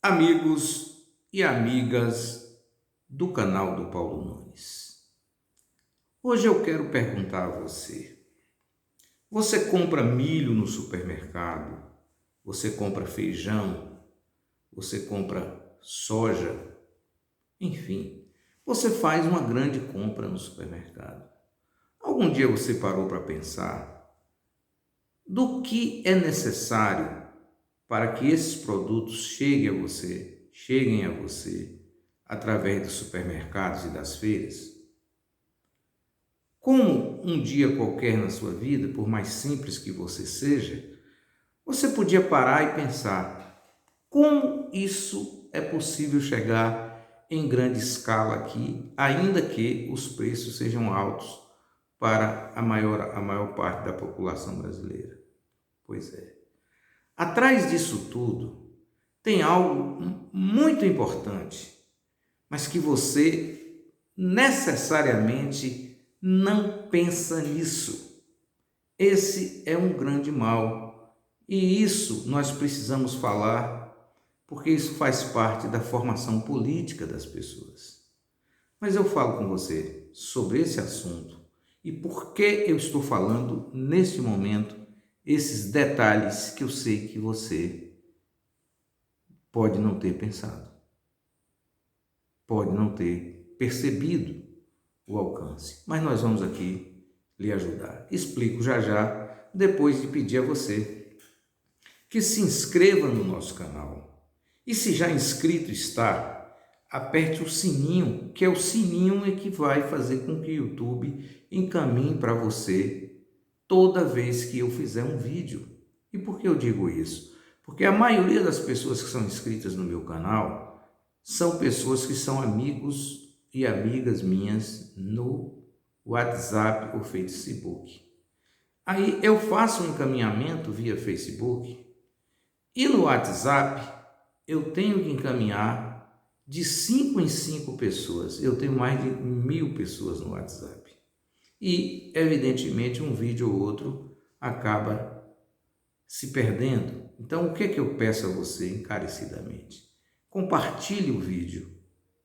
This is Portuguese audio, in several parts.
Amigos e amigas do canal do Paulo Nunes. Hoje eu quero perguntar a você: você compra milho no supermercado? Você compra feijão? Você compra soja? Enfim, você faz uma grande compra no supermercado. Algum dia você parou para pensar do que é necessário para que esses produtos cheguem a você através dos supermercados e das feiras? Como um dia qualquer na sua vida, por mais simples que você seja, você podia parar e pensar: como isso é possível chegar em grande escala aqui, ainda que os preços sejam altos para a maior parte da população brasileira? Pois é. Atrás disso tudo tem algo muito importante, mas que você necessariamente não pensa nisso. Esse é um grande mal e isso nós precisamos falar, porque isso faz parte da formação política das pessoas. Mas eu falo com você sobre esse assunto e por que eu estou falando neste momento esses detalhes que eu sei que você pode não ter pensado, pode não ter percebido o alcance, mas nós vamos aqui lhe ajudar. Explico já já, depois de pedir a você que se inscreva no nosso canal. E se já inscrito está, aperte o sininho, que é o sininho que vai fazer com que o YouTube encaminhe para você toda vez que eu fizer um vídeo. E por que eu digo isso? Porque a maioria das pessoas que são inscritas no meu canal são pessoas que são amigos e amigas minhas no WhatsApp ou Facebook. Aí eu faço um encaminhamento via Facebook e no WhatsApp eu tenho que encaminhar de 5 em 5 pessoas. Eu tenho mais de 1.000 pessoas no WhatsApp. E, evidentemente, um vídeo ou outro acaba se perdendo. Então, o que é que eu peço a você encarecidamente? Compartilhe o vídeo,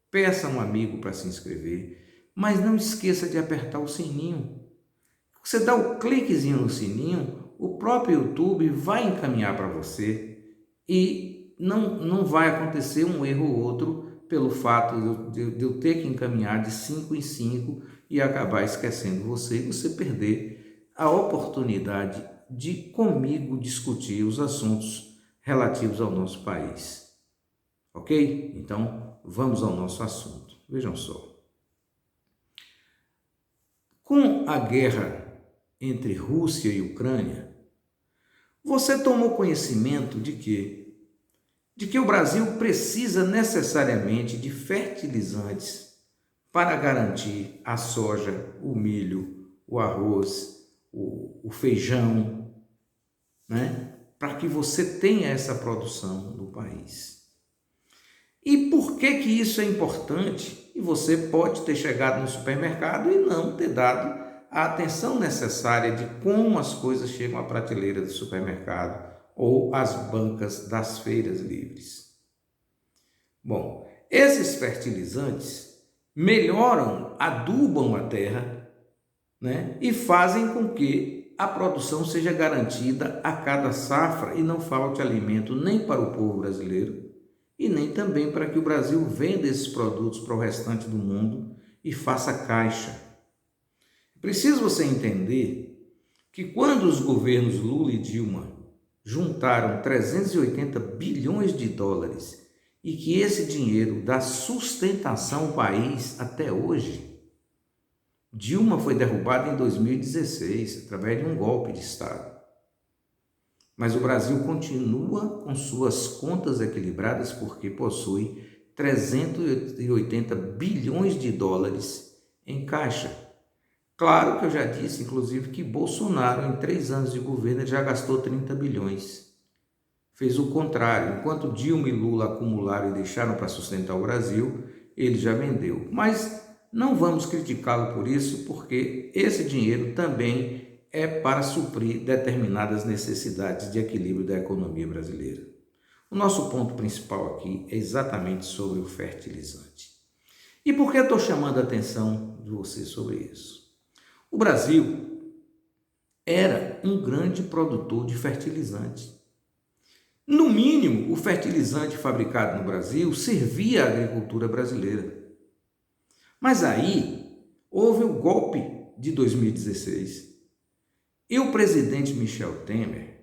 peça a um amigo para se inscrever, mas não esqueça de apertar o sininho. Você dá o cliquezinho no sininho, o próprio YouTube vai encaminhar para você e não vai acontecer um erro ou outro pelo fato de eu ter que encaminhar de 5 em 5 e acabar esquecendo você e você perder a oportunidade de comigo discutir os assuntos relativos ao nosso país. Ok? Então, vamos ao nosso assunto. Vejam só. Com a guerra entre Rússia e Ucrânia, você tomou conhecimento de que o Brasil precisa necessariamente de fertilizantes para garantir a soja, o milho, o arroz, o feijão, né? Para que você tenha essa produção no país. E por que isso é importante? E você pode ter chegado no supermercado e não ter dado a atenção necessária de como as coisas chegam à prateleira do supermercado ou às bancas das feiras livres. Bom, esses fertilizantes melhoram, adubam a terra, né? E fazem com que a produção seja garantida a cada safra e não falte alimento nem para o povo brasileiro e nem também para que o Brasil venda esses produtos para o restante do mundo e faça caixa. Preciso você entender que quando os governos Lula e Dilma juntaram 380 bilhões de dólares e que esse dinheiro dá sustentação ao país até hoje, Dilma foi derrubada em 2016 através de um golpe de Estado. Mas o Brasil continua com suas contas equilibradas porque possui 380 bilhões de dólares em caixa. Claro que eu já disse, inclusive, que Bolsonaro, em 3 anos de governo, já gastou 30 bilhões. Fez o contrário. Enquanto Dilma e Lula acumularam e deixaram para sustentar o Brasil, ele já vendeu. Mas não vamos criticá-lo por isso, porque esse dinheiro também é para suprir determinadas necessidades de equilíbrio da economia brasileira. O nosso ponto principal aqui é exatamente sobre o fertilizante. E por que eu estou chamando a atenção de você sobre isso? O Brasil era um grande produtor de fertilizante. No mínimo, o fertilizante fabricado no Brasil servia à agricultura brasileira. Mas aí houve o golpe de 2016 e o presidente Michel Temer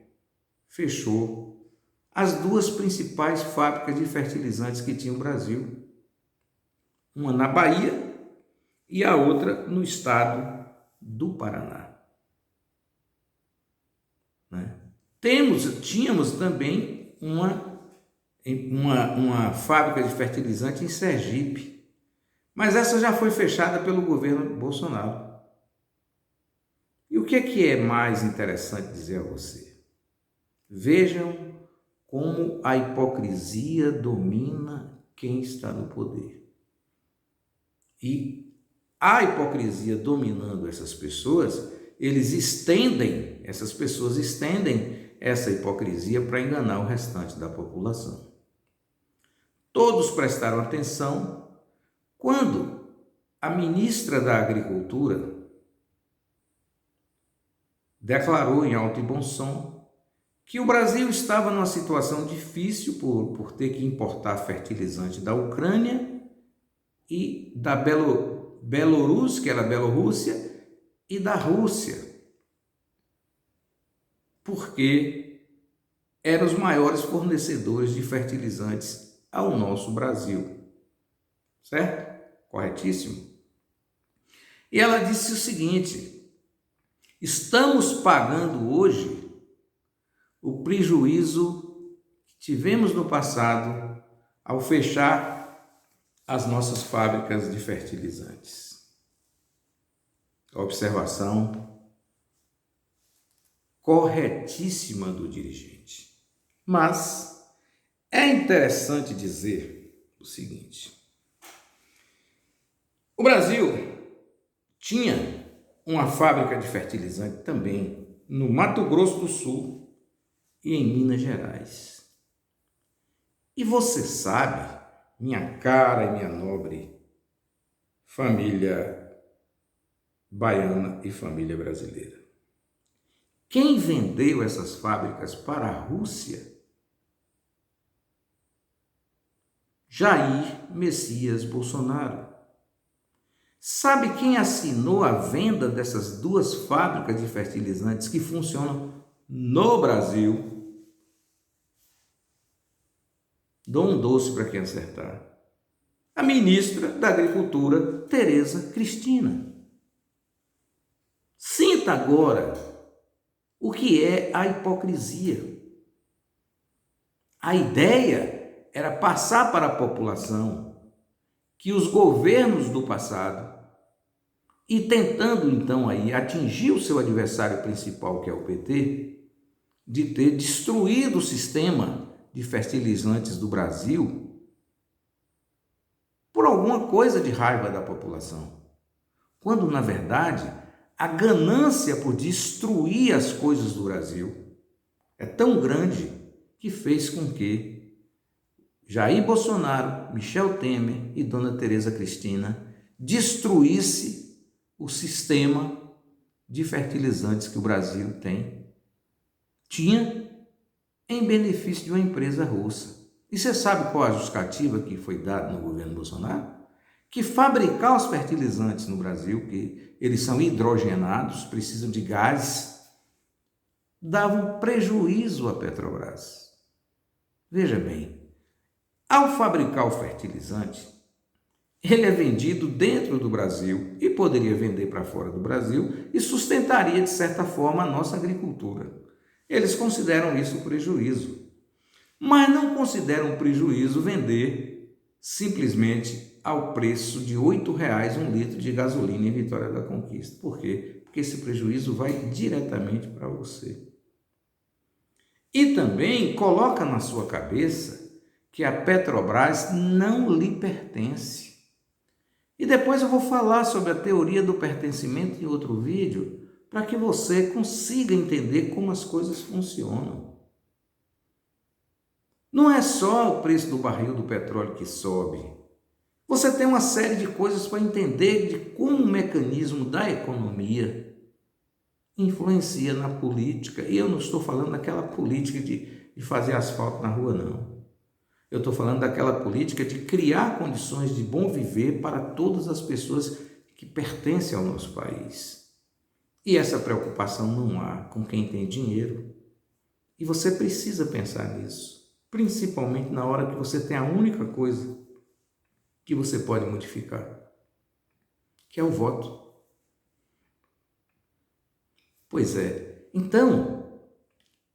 fechou as duas principais fábricas de fertilizantes que tinha o Brasil. Uma na Bahia e a outra no estado do Paraná. Tínhamos também uma fábrica de fertilizante em Sergipe, mas essa já foi fechada pelo governo Bolsonaro. E o que é mais interessante dizer a você? Vejam como a hipocrisia domina quem está no poder. E a hipocrisia dominando essas pessoas, essas pessoas estendem essa hipocrisia para enganar o restante da população. Todos prestaram atenção quando a ministra da Agricultura declarou em alto e bom som que o Brasil estava numa situação difícil por ter que importar fertilizante da Ucrânia e da Bielorrússia, que era a Bielorrússia, e da Rússia, porque eram os maiores fornecedores de fertilizantes ao nosso Brasil. Certo? Corretíssimo? E ela disse o seguinte: estamos pagando hoje o prejuízo que tivemos no passado ao fechar as nossas fábricas de fertilizantes. Observação corretíssima do dirigente. Mas é interessante dizer o seguinte: o Brasil tinha uma fábrica de fertilizante também no Mato Grosso do Sul e em Minas Gerais. E você sabe, minha cara e minha nobre família baiana e família brasileira, quem vendeu essas fábricas para a Rússia? Jair Messias Bolsonaro. Sabe quem assinou a venda dessas duas fábricas de fertilizantes que funcionam no Brasil? Dou um doce para quem acertar. A ministra da Agricultura, Tereza Cristina. Sinta agora o que é a hipocrisia. A ideia era passar para a população que os governos do passado, e tentando então aí atingir o seu adversário principal, que é o PT, de ter destruído o sistema de fertilizantes do Brasil por alguma coisa de raiva da população, quando na verdade a ganância por destruir as coisas do Brasil é tão grande que fez com que Jair Bolsonaro, Michel Temer e Dona Tereza Cristina destruísse o sistema de fertilizantes que o Brasil tinha em benefício de uma empresa russa. E você sabe qual a justificativa que foi dada no governo Bolsonaro? Que fabricar os fertilizantes no Brasil, que eles são hidrogenados, precisam de gás, dava um prejuízo à Petrobras. Veja bem, ao fabricar o fertilizante, ele é vendido dentro do Brasil e poderia vender para fora do Brasil e sustentaria, de certa forma, a nossa agricultura. Eles consideram isso um prejuízo, mas não consideram um prejuízo vender simplesmente ao preço de R$ 8,00 um litro de gasolina em Vitória da Conquista. Por quê? Porque esse prejuízo vai diretamente para você. E também coloca na sua cabeça que a Petrobras não lhe pertence. E depois eu vou falar sobre a teoria do pertencimento em outro vídeo, para que você consiga entender como as coisas funcionam. Não é só o preço do barril do petróleo que sobe. Você tem uma série de coisas para entender de como o mecanismo da economia influencia na política. E eu não estou falando daquela política de fazer asfalto na rua, não. Eu estou falando daquela política de criar condições de bom viver para todas as pessoas que pertencem ao nosso país. E essa preocupação não há com quem tem dinheiro. E você precisa pensar nisso, principalmente na hora que você tem a única coisa que você pode modificar, que é o voto. Pois é. Então,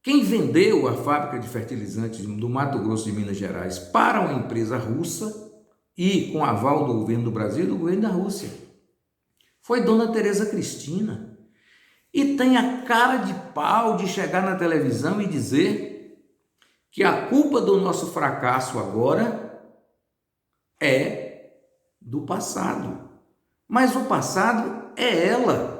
quem vendeu a fábrica de fertilizantes do Mato Grosso de Minas Gerais para uma empresa russa e com aval do governo do Brasil e do governo da Rússia foi Dona Tereza Cristina. E tem a cara de pau de chegar na televisão e dizer que a culpa do nosso fracasso agora é do passado. Mas o passado é ela.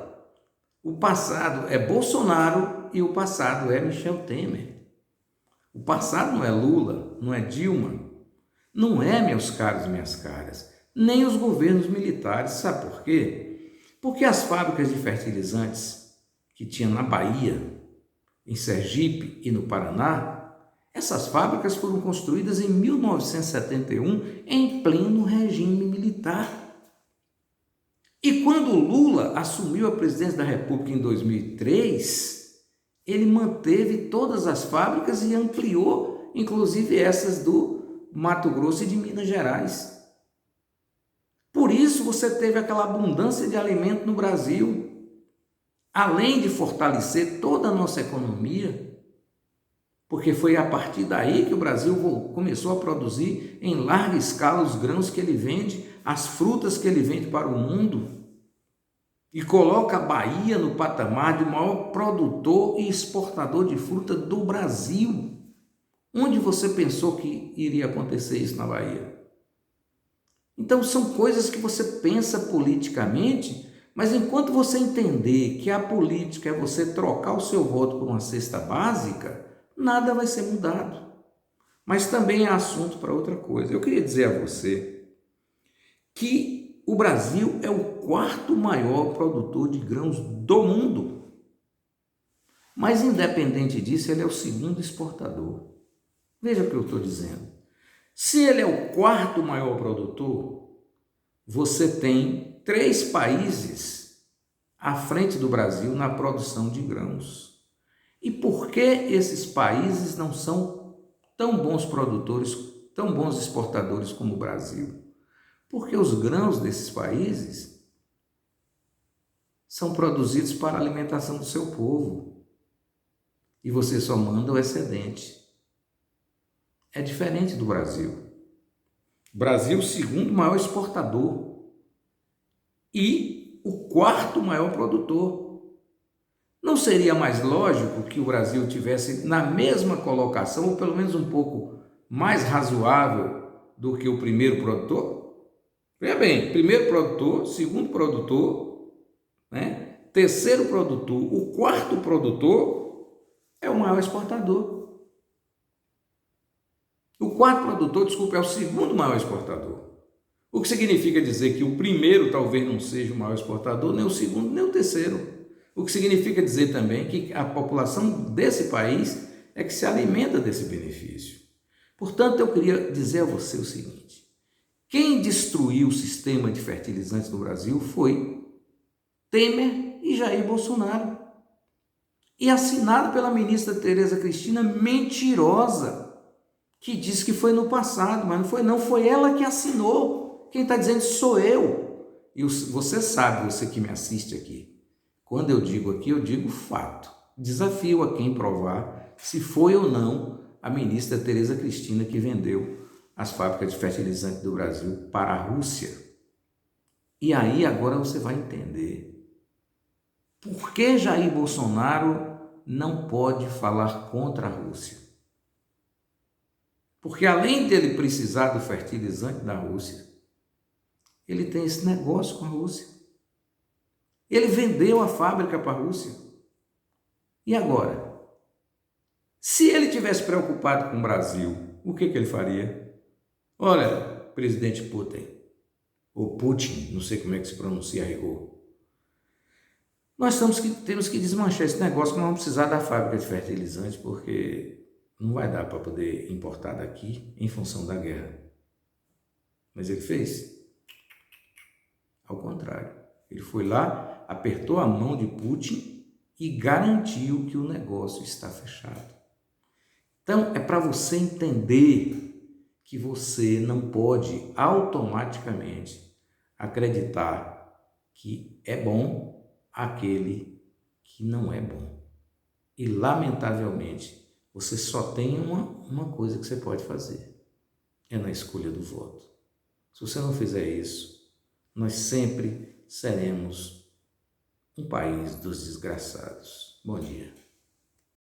O passado é Bolsonaro e o passado é Michel Temer. O passado não é Lula, não é Dilma, não é, meus caros e minhas caras, nem os governos militares. Sabe por quê? Porque as fábricas de fertilizantes que tinha na Bahia, em Sergipe e no Paraná, essas fábricas foram construídas em 1971 em pleno regime militar. E quando Lula assumiu a presidência da República em 2003, ele manteve todas as fábricas e ampliou, inclusive essas do Mato Grosso e de Minas Gerais. Por isso você teve aquela abundância de alimento no Brasil. Além de fortalecer toda a nossa economia, porque foi a partir daí que o Brasil começou a produzir em larga escala os grãos que ele vende, as frutas que ele vende para o mundo, e coloca a Bahia no patamar de maior produtor e exportador de fruta do Brasil. Onde você pensou que iria acontecer isso na Bahia? Então são coisas que você pensa politicamente, mas enquanto você entender que a política é você trocar o seu voto por uma cesta básica, nada vai ser mudado. Mas também é assunto para outra coisa. Eu queria dizer a você que o Brasil é o quarto maior produtor de grãos do mundo. Mas independente disso, ele é o segundo exportador. Veja o que eu estou dizendo. Se ele é o quarto maior produtor, você tem 3 países à frente do Brasil na produção de grãos. E por que esses países não são tão bons produtores, tão bons exportadores como o Brasil? Porque os grãos desses países são produzidos para a alimentação do seu povo. E você só manda o excedente. É diferente do Brasil. O Brasil, segundo maior exportador e o quarto maior produtor. Não seria mais lógico que o Brasil tivesse na mesma colocação, ou pelo menos um pouco mais razoável do que o primeiro produtor? Veja bem, primeiro produtor, segundo produtor, né? Terceiro produtor, o quarto produtor é o maior exportador. O quarto produtor, desculpa, é o segundo maior exportador. O que significa dizer que o primeiro talvez não seja o maior exportador, nem o segundo, nem o terceiro. O que significa dizer também que a população desse país é que se alimenta desse benefício. Portanto, eu queria dizer a você o seguinte: quem destruiu o sistema de fertilizantes no Brasil foi Temer e Jair Bolsonaro. E assinado pela ministra Tereza Cristina, mentirosa, que disse que foi no passado, mas não foi não, foi ela que assinou. Quem está dizendo sou eu. E você sabe, você que me assiste aqui, quando eu digo aqui, eu digo fato. Desafio a quem provar se foi ou não a ministra Tereza Cristina que vendeu as fábricas de fertilizante do Brasil para a Rússia. E aí agora você vai entender por que Jair Bolsonaro não pode falar contra a Rússia. Porque além dele precisar do fertilizante da Rússia, ele tem esse negócio com a Rússia. Ele vendeu a fábrica para a Rússia. E agora? Se ele tivesse preocupado com o Brasil, o que ele faria? Olha, presidente Putin, ou Putin, não sei como é que se pronuncia a rigor, nós temos que desmanchar esse negócio, que nós vamos precisar da fábrica de fertilizantes, porque não vai dar para poder importar daqui em função da guerra. Mas ele fez? Ao contrário. Ele foi lá, apertou a mão de Putin e garantiu que o negócio está fechado. Então, é para você entender que você não pode automaticamente acreditar que é bom aquele que não é bom. E, lamentavelmente, você só tem uma coisa que você pode fazer, é na escolha do voto. Se você não fizer isso, nós sempre seremos um país dos desgraçados. Bom dia.